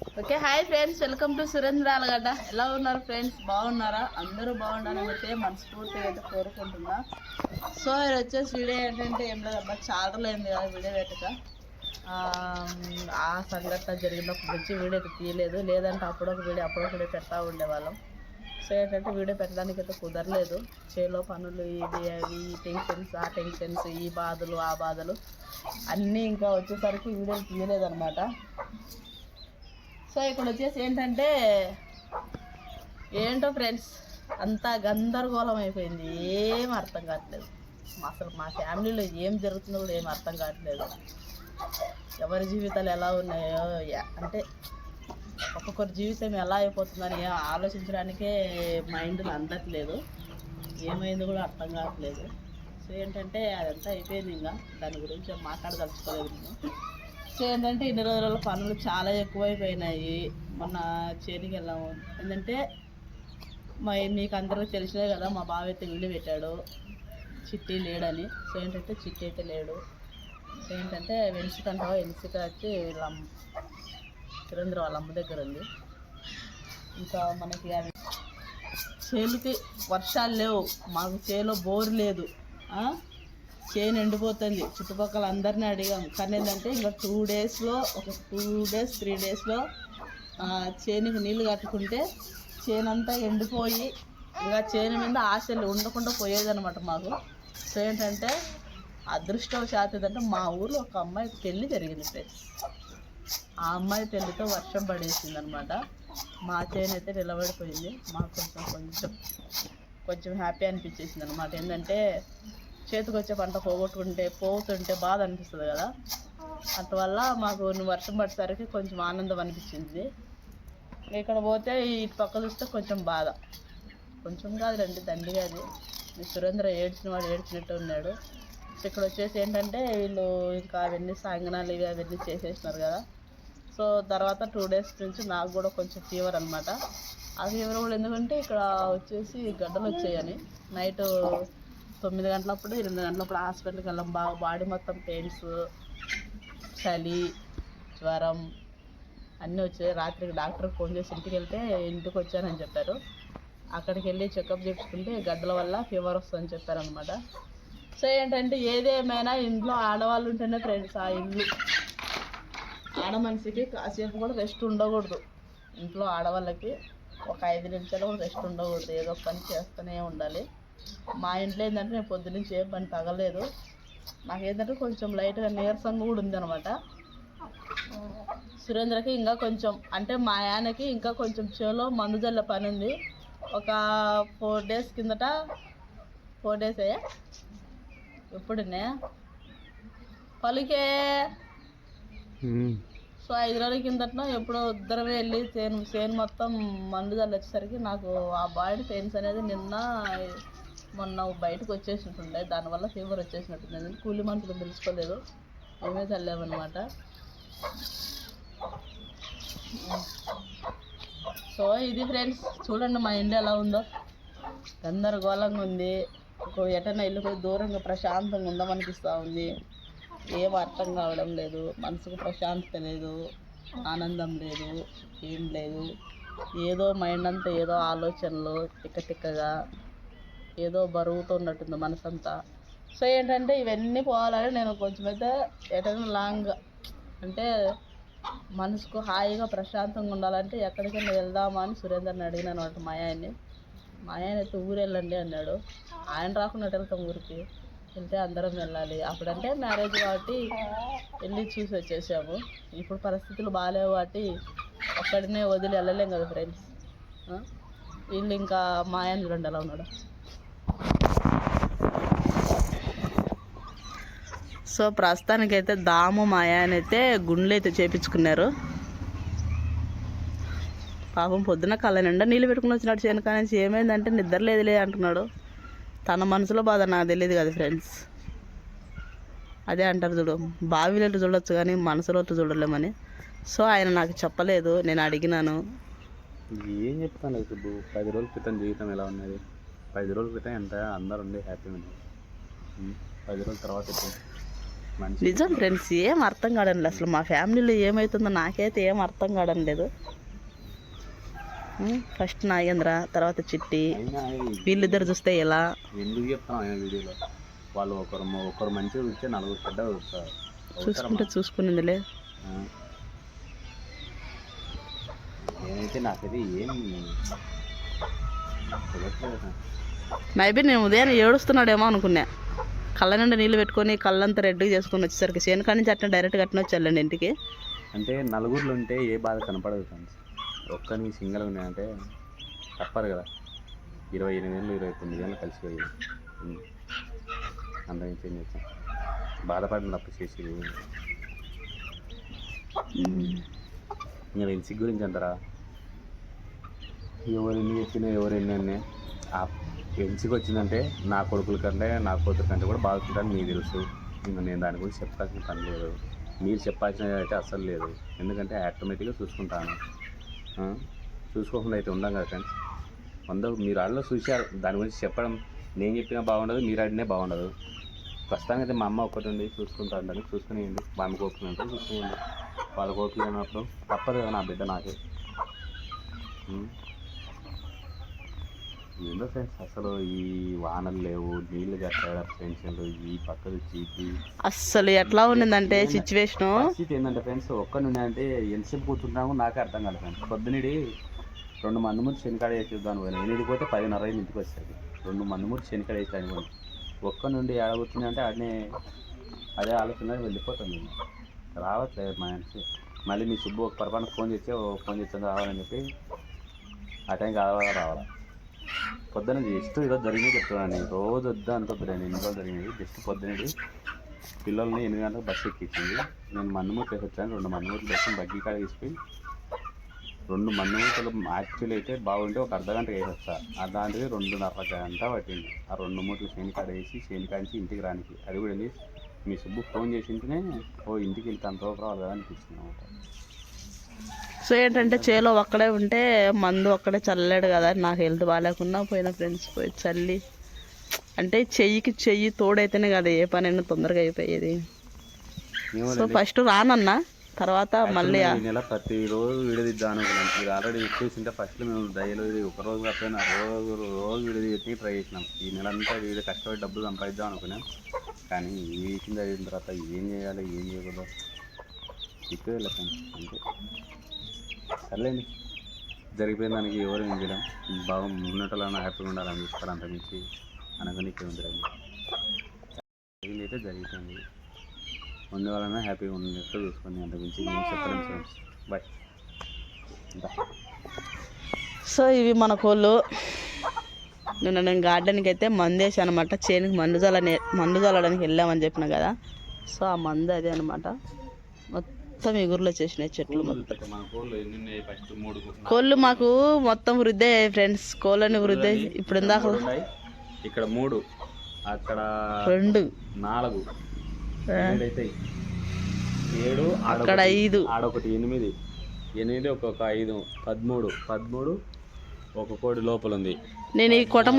Okay hi friends, welcome to Surendra Allagadda. ఎలా ఉన్నారు friends? బాగున్నారా? అందరూ బాగుండాలని అయితే మనస్ఫూర్తిగా అయితే కోరుకుంటున్నా. సో ఇది వచ్చేసి వీడియో ఏంటంటే ఏం లేదబ్బా, చాలా రోజులైంది కదా వీడియో పెట్టక. ఆ సంఘటన జరిగినప్పటి నుంచి వీడియో అయితే తీయలేదు, లేదంటే అప్పుడొక వీడియో పెడతా ఉండేవాళ్ళం. సో ఏంటంటే వీడియో పెట్టడానికి అయితే కుదరలేదు. చేలో పనులు, ఇది అవి, టెన్షన్స్, ఆ టెన్షన్స్, ఈ బాధలు ఆ బాధలు అన్నీ ఇంకా వచ్చేసరికి వీడియో తీయలేదన్నమాట. సో ఇక్కడ వచ్చేసి ఏంటంటే ఏంటో ఫ్రెండ్స్, అంతా గందరగోళం అయిపోయింది. ఏం అర్థం కావట్లేదు. అసలు మా ఫ్యామిలీలో ఏం జరుగుతుందో కూడా ఏం అర్థం కావట్లేదు. ఎవరి జీవితాలు ఎలా ఉన్నాయో అంటే ఒక్కొక్కరి జీవితం ఎలా అయిపోతుందని ఆలోచించడానికే మైండ్ అందట్లేదు. ఏమైంది కూడా అర్థం కావట్లేదు. సో ఏంటంటే అదంతా అయిపోయింది, ఇంకా దాని గురించి మాట్లాడదలుచుకోలేదు నేను. సో ఏంటంటే ఇన్ని రోజుల పనులు చాలా ఎక్కువైపోయినాయి. మొన్న చేనికి వెళ్ళాము. ఏంటంటే మీకు అందరికీ తెలిసినే కదా, మా బావ అయితే వీడియో పెట్టాడు చిట్టి లేడని. సో ఏంటంటే చిట్టి అయితే లేడు. సో ఏంటంటే వెన్సికంటావా, వెన్సిక వచ్చి వీళ్ళ సురేంద్ర వాళ్ళ అమ్మ దగ్గర ఉంది. ఇంకా మనకి అవి చేలుకి వర్షాలు లేవు, మాకు చేలో బోరు లేదు, చేను ఎండిపోతుంది. చుట్టుపక్కల అందరినీ అడిగాం, కానీ ఏంటంటే ఇంకా 2 డేస్లో, ఒక 2 డేస్ 3 డేస్లో చేనుకి నీళ్ళు కట్టుకుంటే చేనంతా ఎండిపోయి ఇంకా చేను మీద ఆశలు ఉండకుండా పోయేదనమాట మాకు. సో ఏంటంటే అదృష్టవశాత్తు ఏంటంటే మా ఊళ్ళో ఒక అమ్మాయి పెళ్ళి జరిగింది ఫ్రెండ్స్. ఆ అమ్మాయి పెళ్ళితో వర్షం పడేసింది అనమాట. మా చేను అయితే నిలబడిపోయింది. మాకు కొంచెం హ్యాపీ అనిపించేసింది అనమాట. ఏంటంటే చేతికి వచ్చే పంట పోతుంటే బాధ అనిపిస్తుంది కదా, అందువల్ల మాకు వర్షం పడేసరికి కొంచెం ఆనందం అనిపించింది. ఇక్కడ పోతే ఇటు పక్క చూస్తే కొంచెం బాధ, కొంచెం కాదు రండి దండిగా. అది మీ సురేంద్ర ఏడ్చినట్టు ఉన్నాడు. ఇక్కడ వచ్చేసి ఏంటంటే వీళ్ళు ఇంకా అవన్నీ సాంగనాలు ఇవి అవన్నీ చేసేసినారు కదా. సో తర్వాత 2 డేస్ నుంచి నాకు కూడా కొంచెం ఫీవర్ అనమాట. ఆ ఫీవర్ కూడా ఎందుకంటే ఇక్కడ వచ్చేసి గడ్డలు వచ్చాయని నైట్ 9 గంటలప్పుడు 8 గంటలప్పుడు హాస్పిటల్కి వెళ్ళాం. బాగా బాడీ మొత్తం పెయిన్స్, చలి, జ్వరం అన్నీ వచ్చాయి. రాత్రికి డాక్టర్కి ఫోన్ చేసి ఇంటికి వచ్చానని చెప్పారు. అక్కడికి వెళ్ళి చెకప్ చేసుకుంటే గడ్డల వల్ల ఫీవర్ వస్తుందని చెప్పారనమాట. సో ఏంటంటే ఏదేమైనా ఇంట్లో ఆడవాళ్ళు ఉంటేనే ఫ్రెండ్స్, ఆ ఇల్లు ఆడ మనిషికి కాసేపు కూడా రెస్ట్ ఉండకూడదు. ఇంట్లో ఆడవాళ్ళకి ఒక 5 నిమిషాలు కూడా రెస్ట్ ఉండకూడదు, ఏదో పని చేస్తూనే ఉండాలి. మా ఇంట్లో ఏంటంటే నేను పొద్దునుంచి ఏ పని తగలేదు. నాకేంటంటే కొంచెం లైట్గా నీరసంగా కూడా ఉందనమాట. సురేంద్రకి ఇంకా కొంచెం అంటే మా ఆయనకి ఇంకా కొంచెం చేలో మందు జల్ల పని ఉంది. ఒక 4 డేస్ కిందట 4 డేస్ అయ్యా ఎప్పుడునే పలికే. సో 5 రోజుల కిందటనో ఎప్పుడో ఇద్దరమే వెళ్ళి చేను మొత్తం మందు జల్లు వచ్చేసరికి నాకు ఆ బాడీ పెయిన్స్ అనేది మొన్న బయటకు వచ్చేసినట్టుండే. దానివల్ల ఫీవర్ వచ్చేసినట్టుంది. కూలి మనుషులు పిలుచుకోలేదు, మేమే చల్లామన్నమాట. సో ఇది ఫ్రెండ్స్, చూడండి మా ఇంట్లో ఎలా ఉందో. గందరగోళంగా ఉంది. ఎటన్నా వెళ్ళిపోయి దూరంగా ప్రశాంతంగా ఉందామనిపిస్తూ ఉంది. ఏం అర్థం కావడం లేదు. మనసుకు ప్రశాంతత లేదు, ఆనందం లేదు, ఏం లేదు. ఏదో మైండ్ అంతా ఏదో ఆలోచనలు తిక్కగా ఏదో బరువుతో ఉన్నట్టుంది మనసంతా. సో ఏంటంటే ఇవన్నీ పోవాలని నేను కొంచెం అయితే ఎటైనా లాంగ్ అంటే మనసుకు హాయిగా ప్రశాంతంగా ఉండాలంటే ఎక్కడికైనా వెళ్దామా అని సురేందర్ని అడిగినాను అనమాట. మా ఆయన అయితే ఊరు వెళ్ళండి అన్నాడు. ఆయన రాకుండా వెళ్తాం, ఊరికి వెళ్తే అందరం వెళ్ళాలి. అప్పుడంటే మ్యారేజ్ కాబట్టి వెళ్ళి చూసి వచ్చేసాము. ఇప్పుడు పరిస్థితులు బాగాలేవు కాబట్టి ఒక్కడినే వదిలి వెళ్ళలేం కదా ఫ్రెండ్స్. వీళ్ళు ఇంకా మా ఆయన చూడండి ఎలా ఉన్నాడు. సో ప్రస్తుతానికైతే దాము మా ఆయన అయితే గుండ్లు అయితే చేపించుకున్నారు. పాపం పొద్దున కళ్ళ నిండా నీళ్ళు పెట్టుకుని వచ్చినాడు చేను. కానీ ఏమైందంటే నిద్ర లేదులే అంటున్నాడు. తన మనసులో బాధ నాకు తెలియదు కదా ఫ్రెండ్స్. అదే అంటారు చూడు, బావిలో చూడొచ్చు కానీ మనసులో చూడలేమని. సో ఆయన నాకు చెప్పలేదు, నేను అడిగినాను. ఏం చెప్తాను ఇప్పుడు 10 రోజుల క్రితం జీవితం ఎలా ఉన్నది, 10 రోజుల క్రితం ఎంత అందరు ఉండే హ్యాపీగా ఉన్నది. 10 రోజుల తర్వాత మనిషి నిజం ఫ్రెండ్స్, ఏం అర్థం కావడం లేదు అసలు. మా ఫ్యామిలీలో ఏమవుతుందో నాకైతే ఏం అర్థం కావడం లేదు. ఫస్ట్ నాగేంద్ర, తర్వాత చిట్టి, అయినా వీళ్ళిద్దరు చూస్తే ఎలా. ఎందుకు చెప్తాం ఆయన వీడియోలో వాళ్ళు ఒకరు మంచిగా చూస్తే నలుగురు చెడ్డ చూస్తారు. చూసుకుంటే చూసుకునిందిలే. నేనైతే నాకైతే ఏం కుదరట్లేదు. మేబీ నేను ఉదయం ఏడుస్తున్నాడేమో అనుకున్నా. కళ్ళ నుండి నీళ్ళు పెట్టుకొని కళ్ళంతా రెడ్గా చేసుకొని వచ్చేసరికి చేనుకాడ నుంచి అట్లా డైరెక్ట్గా అట్లా వచ్చాలండి ఇంటికి. అంటే నలుగురిలో ఉంటే ఏ బాధ కనపడదు ఫ్రెండ్స్. ఒక్కరికి సింగల్ ఉన్నాయంటే తప్పదు కదా. 28 ఏళ్ళు 29 ఏళ్ళు కలిసిపోయి అందరికి ఏం చేస్తాం, బాధపడిన తప్పు చేసేది. ఇంకా వెన్సీ గురించి అంటారా, ఎవరెన్ని చెప్పినా ఎవరెన్ని ఆ వెన్సీకి వచ్చిందంటే నా కొడుకుల కంటే నా కూతురు కంటే కూడా బాగుంటుందని మీకు తెలుసు. ఇంకా నేను దాని గురించి చెప్పాల్సిన పని లేదు, మీరు చెప్పాల్సినది అయితే అస్సలు లేదు. ఎందుకంటే ఆటోమేటిక్గా చూసుకుంటాను. చూసుకోకుండా అయితే ఉండం కదా ఫ్రెండ్స్. మీరు ఆడలో చూసారు, దాని గురించి చెప్పడం నేను చెప్పినా బాగుండదు, మీరు ఆడినే బాగుండదు. ప్రస్తుతానికి అయితే మా అమ్మ ఒక్కటి ఉండి చూసుకుంటా ఉండాలి. చూసుకునేయండి, బామ్మ కోపిక అంటే చూసుకునేయండి. వాళ్ళ కోపిక అన్నప్పుడు తప్పదు కదా నా బిడ్డ నాకే. ఏందో ఫ్రెండ్స్, అసలు ఈ వానలు లేవు, నీళ్ళు కట్టాడు పెన్షన్లు, ఈ పక్కన చీపి అస్సలు ఎట్లా ఉన్నదంటే సిచ్యువేషన్ పరిస్థితి ఏంటంటే ఫ్రెండ్స్, ఒక్కడి నుండి అంటే ఎంతసేపు కూర్చుంటాము నాకే అర్థం కాదు ఫ్రెండ్స్. పొద్దునడి 2 మంది ముందు శనికాడ వేసేద్దాను పోయినా, 8 పోతే 10:30 ఇంటికి వచ్చేది. 2 మంది ముందు శనికాడ వేసేదాన్ని పోయి ఒక్క నుండి ఏడ కూర్చుంది అంటే అదే ఆలోచన వెళ్ళిపోతుంది. రావట్లేదు మా మనిషి. మళ్ళీ మీ సుబ్బు ఒక పొరపాటు ఫోన్ చేస్తే రావాలని చెప్పి ఆ టైం రావాలా. పొద్దున జస్ట్ ఈరోజు జరిగినవి చెప్తున్నాను. రోజు వద్దా అనుకోద్దులే, నేను రోజులు జరిగినవి జస్ట్ పొద్దునది పిల్లల్ని 8 గంటలకు బస్సు ఎక్కించింది. నేను మందుమూట్లు వేసి వచ్చాను. 2 మందుమూట్లు బస్సు బగ్గి కాడ తీసుకుని 2 మందుమూటలు యాక్చువల్ అయితే బాగుంటే ఒక అర్ధగంట వేసి వస్తా. అలాంటిది 2.5 గంట పట్టింది ఆ 2 మూటలు శనికాడ వేసి శనికాంచి ఇంటికి రానికి. అది కూడా వెళ్ళి మీ సుబ్బు ఫోన్ చేసింటేనే ఇంటికి వెళ్తే అంత రావాలి కదా అనిపిస్తుంది అన్నమాట. సో ఏంటంటే చేలో ఒక్కడే ఉంటే మందు ఒక్కడే చల్లలేడు కదా, నాకు హెల్త్ బాగాలేకున్నా పోయిన ఫ్రెండ్స్ పోయి చల్లి. అంటే చెయ్యికి చెయ్యి తోడైతేనే కదా ఏ పనైనా తొందరగా అయిపోయేది. సో ఫస్ట్ రానన్నా, తర్వాత మళ్ళీ ఈ నెల ప్రతిరోజు వీడియో దిద్దాం అనుకున్నాం. మీరు ఆల్రెడీ చూసింటే ఫస్ట్లో మేము డైలీ ఒక రోజు కాకపోయినా రోజు వీడియో తెచ్చి ట్రై చేసినాం. ఈ నెల అంతా వీడియో కష్టపడి డబ్బులు సంపాదిద్దాం అనుకున్నాం. కానీ ఈ విషయం అయిన తర్వాత ఏం చేయాలి ఏం చేయకూడదు ఎక్కువ వెళ్ళకండి. అంతే సర్లేండి, జరిగిపోయిన దానికి ఎవరు ఏం చేయడం. బాగా ఉన్నట్లన్నా హ్యాపీగా ఉండాలని చూస్తారు, అంతమించి అనగానే ఉందిరండి. జరిగింది అయితే జరిగిపోయింది, ఉండే వాళ్ళైనా హ్యాపీగా ఉన్నట్టు చూసుకోండి, అంతమించి ఏం చెప్పలేము ఫ్రెండ్స్. బాయ్. సో ఇవి మన కోళ్ళు. నేను గార్డెన్కి అయితే మందు వేసాను అనమాట. చేనుకి మందు చల్లడానికి వెళ్ళామని చెప్పిన కదా. సో ఆ మందు అదే అనమాట. మొత్తం ఎగురులో చేసినాయి చెట్లు. కోళ్ళు మాకు మొత్తం వృద్ధి అయ్యాయి ఫ్రెండ్స్. కోళ్ళని వృద్ధి అయ్యి ఇప్పుడు ఇందాక ఇక్కడ 3, అక్కడ 2, 4, 7, అక్కడ 5, ఆడొకటి 8, ఒక్కొక్క 5, 13 ఒక కోడి లోపల ఉంది. నేను ఈ కుటుంబం